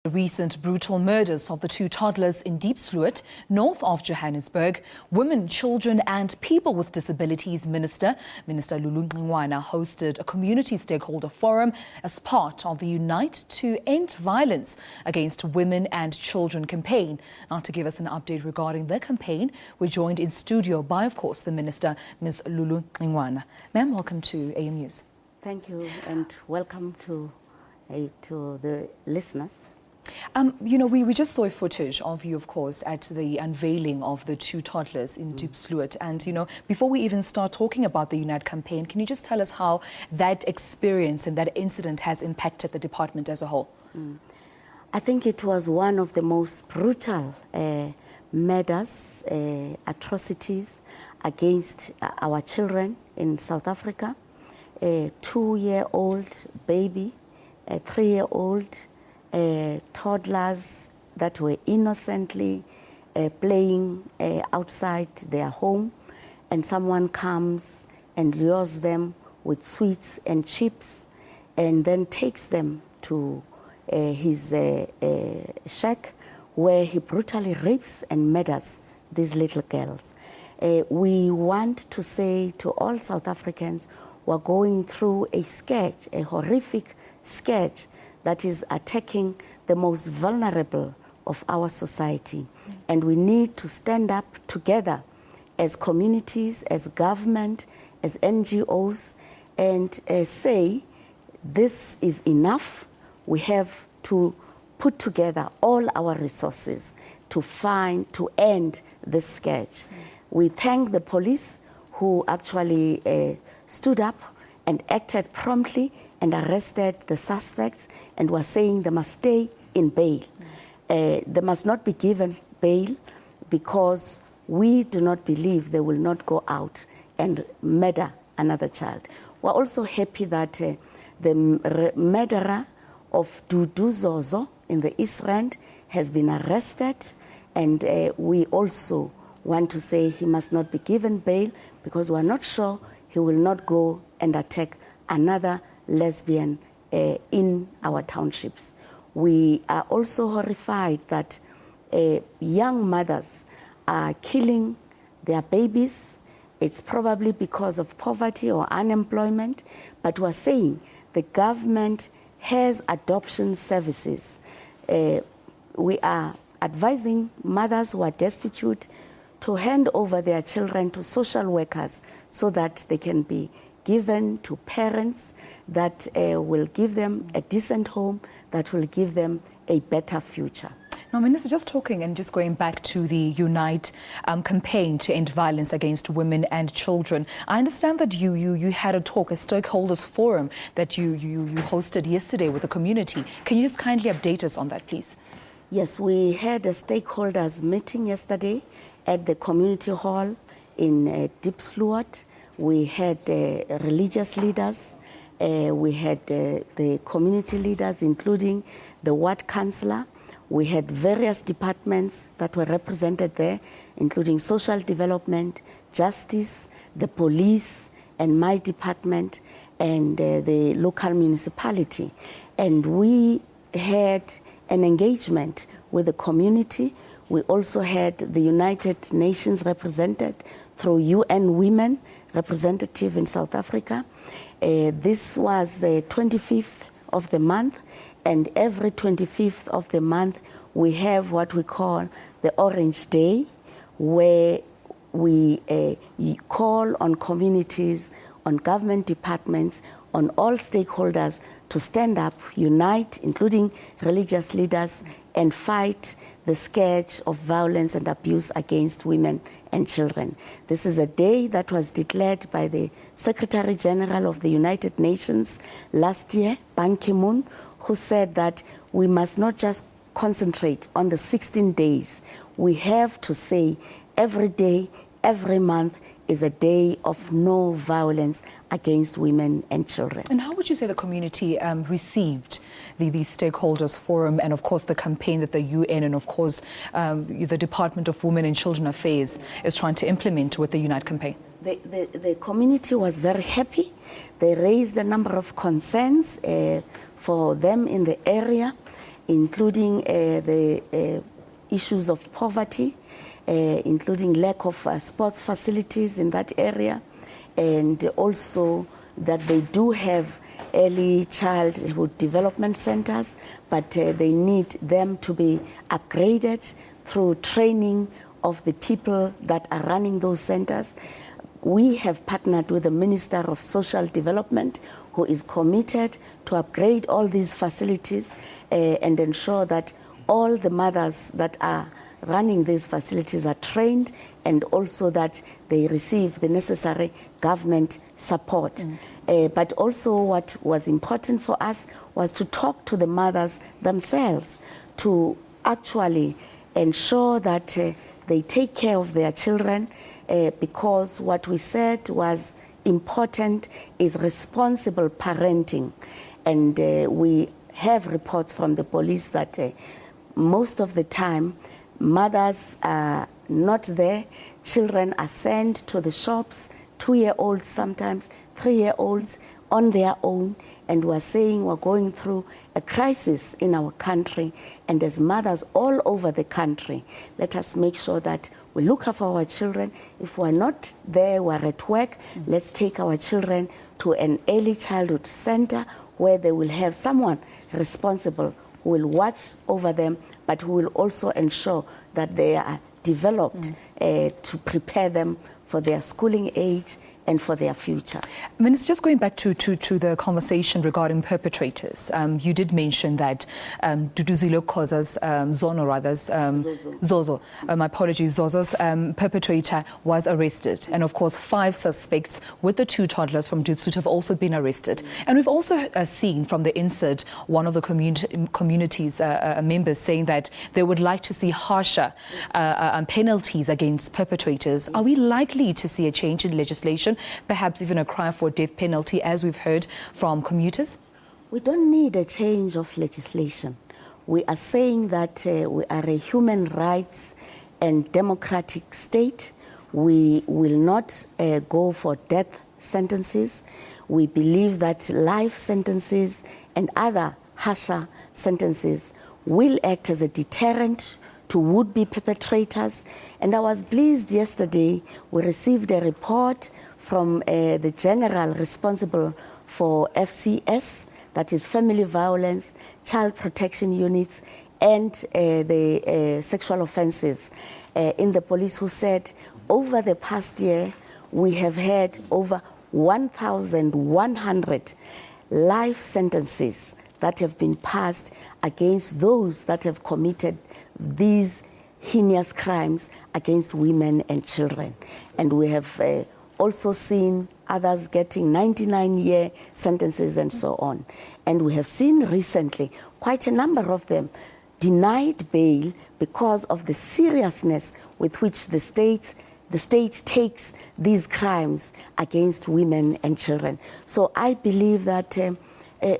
The recent brutal murders of the two toddlers in Diepsloot, north of Johannesburg, Women, Children and People with Disabilities Minister Lulu Xingwana hosted a community stakeholder forum as part of the Unite to End Violence Against Women and Children campaign. Now, to give us an update regarding the campaign, we're joined in studio by, of course, the Minister, Ms. Lulu Xingwana. Ma'am, welcome to AM News. Thank you and welcome to the listeners. We just saw footage of you, of course, at the unveiling of the two toddlers in Diepsloot. And, before we even start talking about the Unite campaign, can you just tell us how that experience and that incident has impacted the department as a whole? I think it was one of the most brutal murders, atrocities against our children in South Africa. A 2-year-old baby, a 3-year-old, toddlers that were innocently playing outside their home, and someone comes and lures them with sweets and chips and then takes them to his shack where he brutally rapes and murders these little girls. We want to say to all South Africans who are going through a scourge, a horrific scourge that is attacking the most vulnerable of our society. And we need to stand up together as communities, as government, as NGOs, and say this is enough. We have to put together all our resources to end this scourge. We thank the police who actually stood up and acted promptly and arrested the suspects and were saying they must stay in bail. They must not be given bail because we do not believe they will not go out and murder another child. We're also happy that the murderer of Dudu Zozo in the East Rand has been arrested, and we also want to say he must not be given bail because we're not sure he will not go and attack another lesbian in our townships. We are also horrified that young mothers are killing their babies. It's probably because of poverty or unemployment, but we're saying the government has adoption services. We are advising mothers who are destitute to hand over their children to social workers so that they can be given to parents that will give them a decent home, that will give them a better future. Now, Minister, just talking and just going back to the Unite campaign to end violence against women and children, I understand that you had a talk, a stakeholders forum that you hosted yesterday with the community. Can you just kindly update us on that, please? Yes, we had a stakeholders meeting yesterday at the community hall in Diepsloot. We had religious leaders, we had the community leaders, including the ward councillor. We had various departments that were represented there, including social development, justice, the police, and my department, and the local municipality. And we had an engagement with the community. We also had the United Nations represented through UN Women representative in South Africa. This was the 25th of the month, and every 25th of the month we have what we call the Orange Day, where we call on communities, on government departments, on all stakeholders to stand up, unite, including religious leaders, and fight the scourge of violence and abuse against women and children. This is a day that was declared by the Secretary General of the United Nations last year, Ban Ki-moon, who said that we must not just concentrate on the 16 days. We have to say every day, every month is a day of no violence against women and children. And how would you say the community received the stakeholders forum and, of course, the campaign that the UN and, of course, the Department of Women and Children Affairs is trying to implement with the Unite campaign? The community was very happy. They raised a number of concerns for them in the area. including the issues of poverty, including lack of sports facilities in that area, and also that they do have early childhood development centers, but they need them to be upgraded through training of the people that are running those centers. We have partnered with the Minister of Social Development, who is committed to upgrade all these facilities and ensure that all the mothers that are running these facilities are trained, and also that they receive the necessary government support. But also what was important for us was to talk to the mothers themselves to actually ensure that they take care of their children, because what we said was important is responsible parenting. And we have reports from the police that most of the time mothers are not there. Children are sent to the shops, 2-year-olds sometimes, 3-year-olds on their own, and we're saying we're going through a crisis in our country. And as mothers all over the country, let us make sure that we look after our children. If we're not there, we're at work, let's take our children to an early childhood center where they will have someone responsible who will watch over them, but who will also ensure that they are developed to prepare them for their schooling age and for their future. Minister, just going back to the conversation regarding perpetrators, you did mention that Duduzile Khoza's Zozo, my apologies, Zozo's perpetrator was arrested. And of course, 5 suspects with the 2 toddlers from Diepsloot have also been arrested. And we've also seen from the insert, one of the community's members saying that they would like to see harsher penalties against perpetrators. Are we likely to see a change in legislation, perhaps even a cry for death penalty, as we've heard from commuters? We don't need a change of legislation. We are saying that we are a human rights and democratic state. We will not go for death sentences. We believe that life sentences and other harsher sentences will act as a deterrent to would-be perpetrators. And I was pleased yesterday, we received a report from the general responsible for FCS, that is family violence, child protection units, and the sexual offenses in the police, who said over the past year, we have had over 1,100 life sentences that have been passed against those that have committed these heinous crimes against women and children. And we have also seen others getting 99-year sentences and so on. And we have seen recently quite a number of them denied bail because of the seriousness with which the state takes these crimes against women and children. So I believe that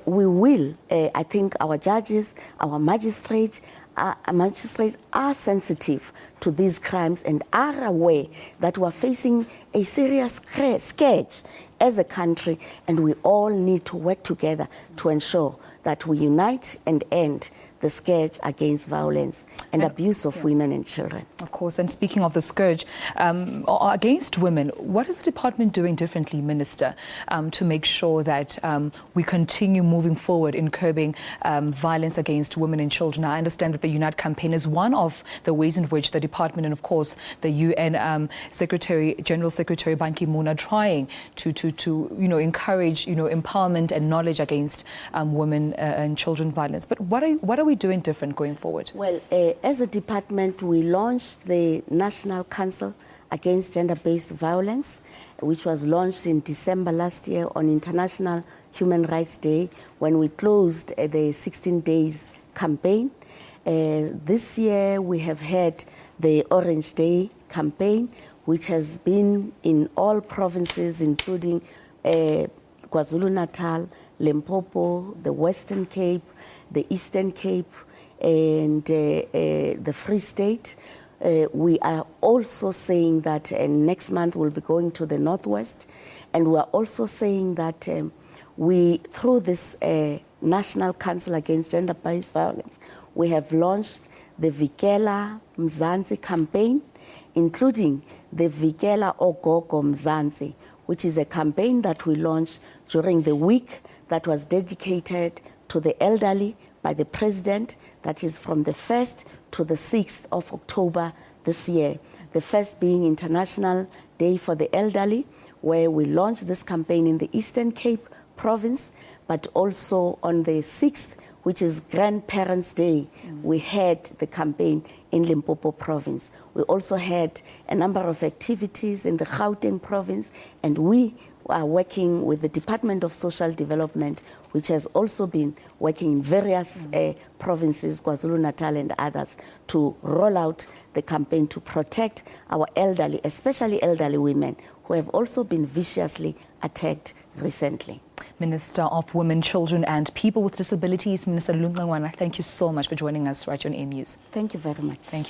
we will, I think our judges, our magistrates are sensitive to these crimes and are aware that we're facing a serious scourge as a country, and we all need to work together to ensure that we unite and end the scourge against violence and abuse of women and children. Of course, and speaking of the scourge against women, what is the department doing differently, Minister, to make sure that we continue moving forward in curbing violence against women and children? I understand that the Unite campaign is one of the ways in which the department and, of course, the UN General Secretary Ban Ki-moon are trying to encourage empowerment and knowledge against women and children violence. But what are we doing different going forward? Well, as a department, we launched the National Council Against Gender-Based Violence, which was launched in December last year on International Human Rights Day, when we closed the 16 days campaign. This year, we have had the Orange Day campaign, which has been in all provinces, including KwaZulu-Natal, Limpopo, the Western Cape, the Eastern Cape, and the Free State. We are also saying that next month we'll be going to the Northwest, and we are also saying that we, through this National Council Against Gender-Based Violence, we have launched the Vikela Mzansi campaign, including the Vikela Ogogo Mzansi, which is a campaign that we launched during the week that was dedicated to the elderly by the President, that is from the 1st to the 6th of October this year. The first being International Day for the Elderly, where we launched this campaign in the Eastern Cape province, but also on the 6th, which is Grandparents' Day, we had the campaign in Limpopo province. We also had a number of activities in the Gauteng province, and we are working with the Department of Social Development, which has also been working in various provinces, KwaZulu-Natal and others, to roll out the campaign to protect our elderly, especially elderly women, who have also been viciously attacked recently. Minister of Women, Children and People with Disabilities, Minister Lulu Xingwana, thank you so much for joining us right on AIM News. Thank you very much. Thank you.